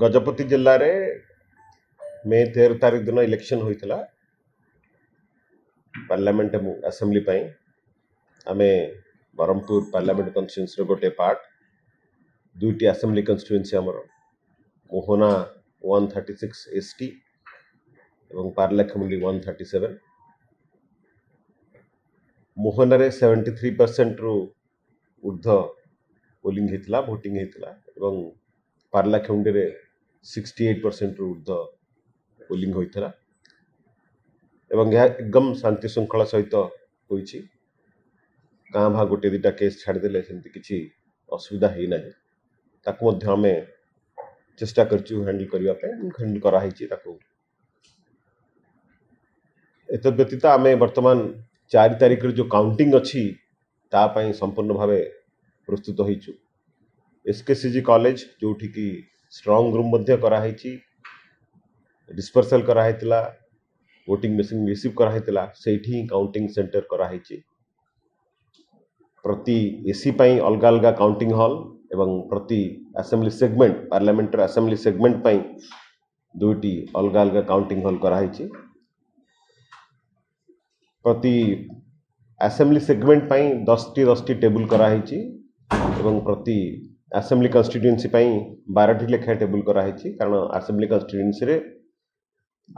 गजपति जिले में मे 13 तारीख दिन इलेक्शन होता पार्लियामेंट असेंबली आमे बरहमपुर पार्लियामेंट कन्स्टिट्यूएंसी गोटे पार्ट दुईटी असेंबली कन्स्टिट्यूएंसी आमर मोहना 136 एसटी और पार्लाखेमुंडी 137 मोहना रे 73% रु ऊर्ध पोलिंग होता भोटिंग होता पार्लाखेमुंडी रे 68% रु ऊर्ध पोलिंग होता एकदम शांति श्रृंखला सहित होइछि गाँ भा गोटे दुटा केस छाड़देले सेमती किसी असुविधा ही ना ताकू मध्य आमे चेष्टा करछु हैंडल करबा पे हैंडल करा हिछि ताकू एत व्यतीत आमे वर्तमान 4 तारिख रे जो काउंटिंग अछि ता पई संपूर्ण भावे प्रस्तुत होइछु एसकेसीजी कॉलेज जोठी की स्ट्रांग रूम मध्य करा हिछि डिस्पर्सल करा हितला वोटिंग मशीन रिसीव करा सेठी काउंटिंग सेंटर करा प्रति एसी पाई अलग अलग काउंटिंग हॉल एवं प्रति assembly segment parliament assembly segment पाई दुईटी अलग अलग काउंटिंग हॉल करा प्रति असेंबली सेगमेंट पाई 10टी टेबुल करा एवं प्रति असेंबली कन्स्टिट्यूएंसी पाई 12टी लेखा टेबुल करा कारण असेंबली कन्स्टिट्यूएंसी रे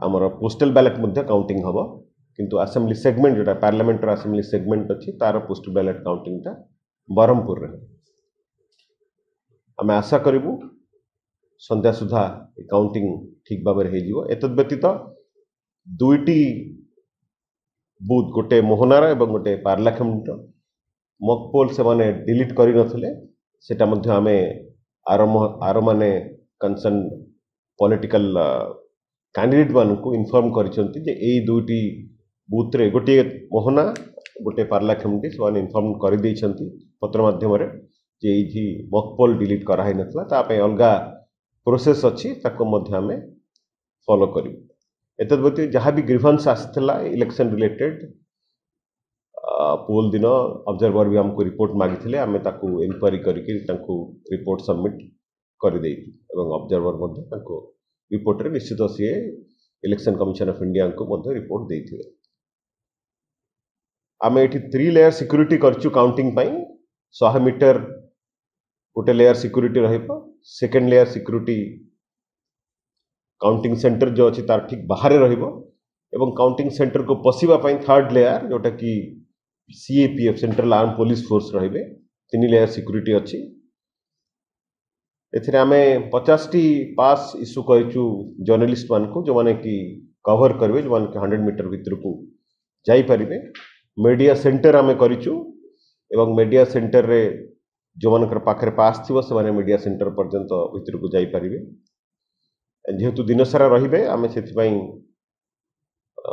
आमर पोस्टल बैलेट मध्य काउंटिंग हम किंतु असेंबली सेगमेंट जोटा पार्लियामेंट असेंबली सेगमेंट अच्छी तार पोस्टल बैलेट काउंटिंग टा बरहमपुर रे आम आशा करूँ संध्या सुधा काउंटिंग ठीक भाव में एतद व्यतीत दुईटी बूथ गोटे मोहनार एवं गोटे पार्लाखेमुंडी मक पोल से माने डिलीट करि नथिले सेटा मध्य आमे आर माने कंसर्न पॉलिटिकल कैंडिडेट मानक इनफॉर्म करिसेंती जे एई दुईटी बूथ रे गोटे मोहना गोटे पार्लाखेमुंडी से इनफॉर्म कर देइछंती पत्र माध्यम रे जे एठी मक पोल डिलीट करा है नथला ता पे अलगा प्रोसेस अछि ताको मध्य आमे फॉलो करिवु एतद व्यतीत जहाँ भी ग्रीवेंस आसला इलेक्शन रिलेटेड पोल दिन ऑब्जर्वर भी हमको रिपोर्ट मागिथिले आमे ताको इंक्वायरी करके ताको रिपोर्ट सबमिट कर देइथि एवं ऑब्जर्वर मध्य ताको रिपोर्ट रे निश्चित सी इलेक्शन कमिशन ऑफ इंडिया को मध्य रिपोर्ट देइथिले आमे एठी 3 लेयर सिक्योरिटी करछु काउंटिंग पाई 100 मीटर गोटे लेयर सिक्योरिटी रहइबो second layer security counting centre जो अच्छी तार ठीक बाहर रहिबो एवं काउंटिंग सेंटर को पशिबा पाई थर्ड लेयर जोटा कि CAPF central arm police force रहिबे 3 लेयर सिक्योरिटी अच्छी एथिरे आमे 50टी पास इश्यू करिछु जर्नलिस्ट मान को जो माने कि कवर करबे जो माने 100 मीटर भीतर को जाई परिबे मीडिया सेंटर आमे करिछु एवं मीडिया सेंटर रे जो मानकर पाखरे पास थिबो से माने मीडिया सेंटर पर्यंत भीतर को जाई परिबे जेहेतु दिन सारा रहिबे आमे सेथिपाई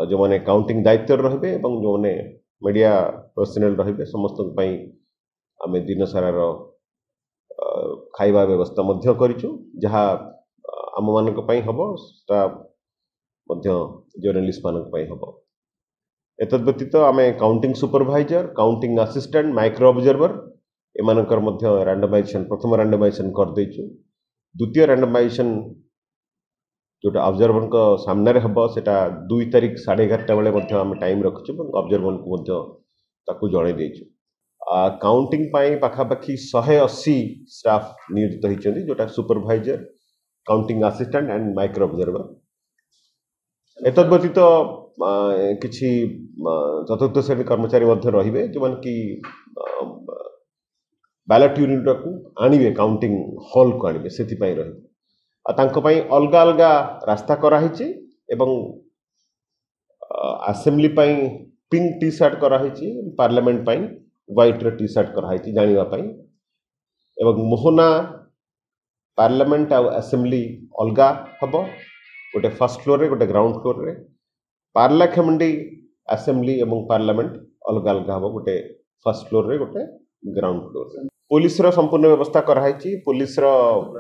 जो माने काउंटिंग दायित्व रहिबे एवं जो माने मीडिया पर्सनल रहिबे समस्त पई आमे दिन सारा रो खाइबा व्यवस्था मध्य करिछु जहा आम मानक पई हबो ता मध्य जर्नलिस्ट मानक पई हबो एतद व्यतीत आमे counting supervisor counting assistant micro observer एमानकर मध्य रैंडमाइजेशन प्रथम रैंडमाइजेशन कर देइछु द्वितीय रैंडमाइजेशन जोटा ऑब्जर्वर को सामने रे हबो सेटा 2 तारिख 11:30 बेले मध्य हम टाइम रखछु ऑब्जर्वर को मध्य ताकू जणे देइछु काउंटिंग पाई पाखा पाखी 180 स्टाफ नियोजित होइछन्ती जोटा supervisor counting assistant and micro observer एतद व्यतीत किछि चतुर्थ श्रेणी कर्मचारी मध्य रहिबे जो मान कि बैलेट यूनिट को आनिबे काउंटिंग हॉल को आनिबे सेति पाई रहिबे तांको पाई अलग अलग रास्ता करा हिची एवं असेंबली पाई पिंक टी शर्ट करा हिची पार्लियामेंट पाई व्हाइट टी शर्ट करा हिची जानिबा पाई एवं मोहना पार्लियामेंट आ असेंबली अलगा हबो गोटे फर्स्ट फ्लोर रे गोटे ग्राउंड फ्लोर रे पार्लाखेमुंडी असेंबली एवं पार्लियामेंट अलग अलग हबो गोटे फर्स्ट फ्लोर रे गोटे ग्राउंड फ्लोर रे पुलिस रो संपूर्ण व्यवस्था कराई पुलिस रो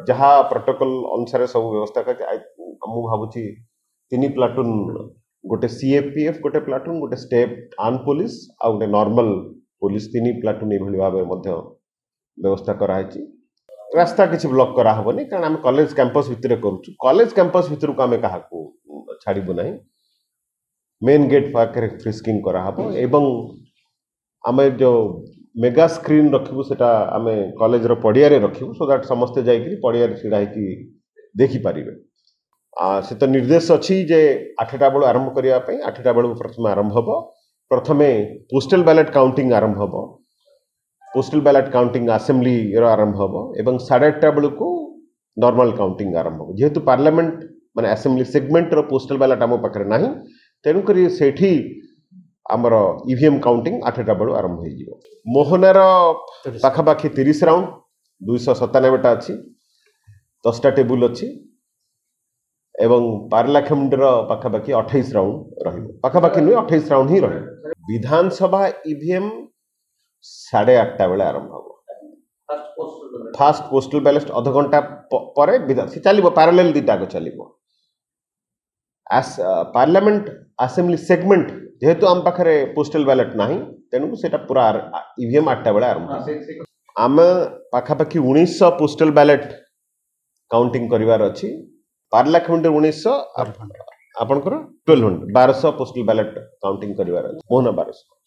जहाँ प्रोटोकॉल अनुसार सब व्यवस्था कर भावुची 3 प्लाटून गोटे सीएपीएफ गोटे प्लाटून गोटे स्टेट आर्म पुलिस आ गोटे नॉर्मल पुलिस 3 प्लाटून भाव व्यवस्था कराई रास्ता किसी ब्लॉक करा हबनी कारण आम कॉलेज कैंपस भितर करूँ कॉलेज कैंपस भितर को आम क्या छाड़बू ना मेन गेट पाखे फ्रिस्किंग कराहब एवं आम जो मेगा स्क्रीन रखू से आम कॉलेज पड़िया रखू सो दैट समस्ते जाकि पड़िया ढड़ा देखिपारे से तो निर्देश अच्छी जे 8टा बेलू आरंभ करने 8टा बेलू प्रथम आरंभ हम प्रथमे पोस्टल बैलेट काउंटिंग आरंभ हम पोस्टल बैलेट काउंटिंग असेंबली आरंभ हम एवं 8:30 बेलू को नॉर्मल काउंटिंग आरंभ हम जेहेतु पार्लियामेंट माने असेंबली सेगमेंट रो पोस्टल बैलेट आम पाखे ना तेणुक से आमर ईवीएम काउंटिंग 8टा बेलू आरंभ हो मोहनार पाखापाखि 30 राउंड 297टा अच्छी 10टा टेबुल अच्छी एवं पार्लाखेमुंडर पाखापाखि 28 राउंड रखापाखि नुहे 28 राउंड ही रही विधानसभा ईवीएम 8:30 बेले आरंभ हम फास्ट पोस्टल बैलेट अध घंटा पर चलो पारालेल दीटा चलो पार्लियामेंट असेंबली सेगमेंट जेहेतु आम पाखे पोस्टल बैलेट ना तेणु से पूरा ईवीएम 8टा बेले आरंभ आम पाखापाखि 1900 पोस्टल बैलेट काउंटिंग करार अच्छी पार्लाखेमुंड 1900 आपंकर 1200 पोस्टल बैलेट काउंटिंग करार मोहना 1200